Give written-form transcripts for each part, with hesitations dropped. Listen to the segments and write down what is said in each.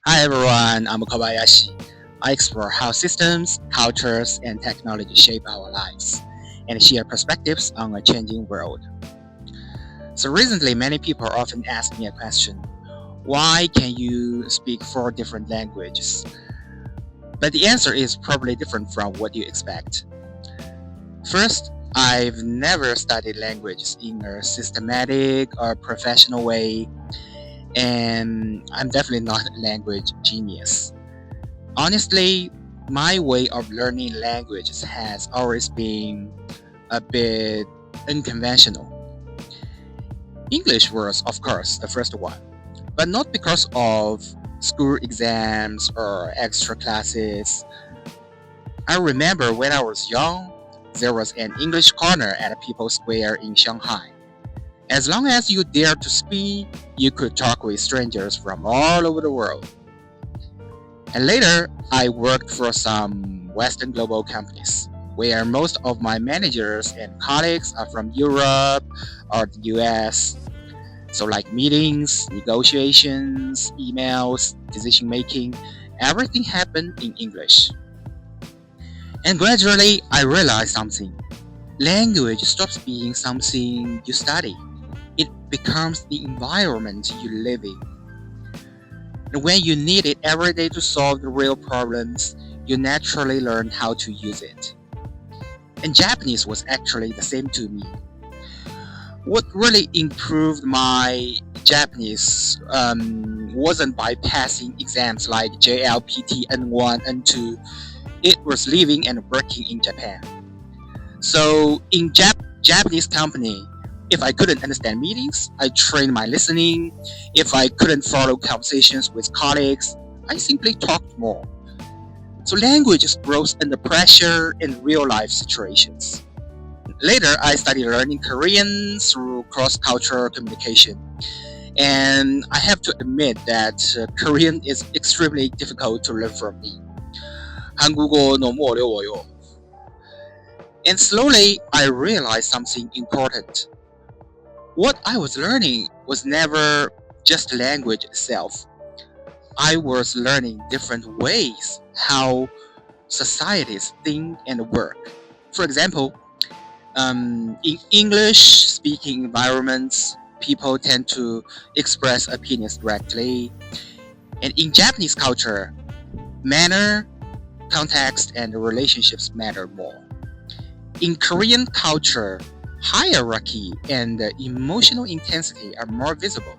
Hi everyone, I'm Kobayashi. I explore how systems, cultures, and technology shape our lives and share perspectives on a changing world. So recently, many people often ask me a question: why can you speak four different languages? But the answer is probably different from what you expect. First, I've never studied languages in a systematic or professional way, and I'm definitely not a language genius. Honestly, my way of learning languages has always been a bit unconventional. English was, of course, the first one, but not because of school exams or extra classes. I remember when I was young, there was an English corner at People's Square in Shanghai. As long as you dared to speak, you could talk with strangers from all over the world. And later, I worked for some Western global companies where most of my managers and colleagues are from Europe or the US. So, like meetings, negotiations, emails, decision making, everything happened in English. And gradually, I realized something: language stops being something you study, it becomes the environment you live in. And when you need it every day to solve the real problems, you naturally learn how to use it. And Japanese was actually the same to me. What really improved my Japanese wasn't by passing exams like JLPT N1, N2. It was living and working in Japan. So in Japanese company, if I couldn't understand meetings, I trained my listening. If I couldn't follow conversations with colleagues, I simply talked more. So language grows under pressure in real life situations. Later, I studied learning Korean through cross-cultural communication. And I have to admit that Korean is extremely difficult to learn for me. 한국어 너무 어려워요. And slowly, I realized something important. What I was learning was never just language itself. I was learning different ways how societies think and work. For example, in English speaking environments, people tend to express opinions directly. And in Japanese culture, manner, context, and relationships matter more. In Korean culture, hierarchy and emotional intensity are more visible.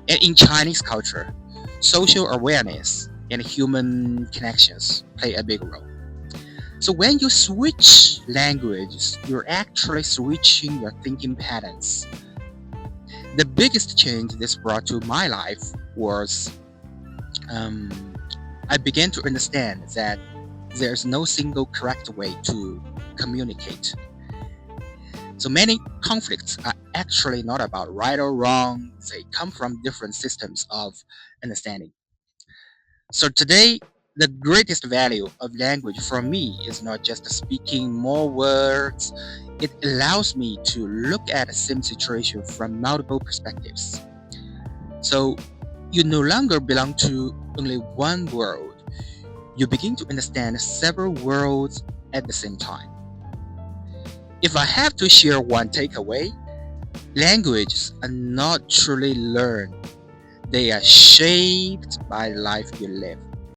And in Chinese culture, social awareness and human connections play a big role. So when you switch languages, you're actually switching your thinking patterns. The biggest change this brought to my life was I began to understand that there's no single correct way to communicate. So many conflicts are actually not about right or wrong, they come from different systems of understanding. So today, the greatest value of language for me is not just speaking more words, it allows me to look at the same situation from multiple perspectives. So you no longer belong to only one world, you begin to understand several worlds at the same time. If I have to share one takeaway, languages are not truly learned, they are shaped by the life you live.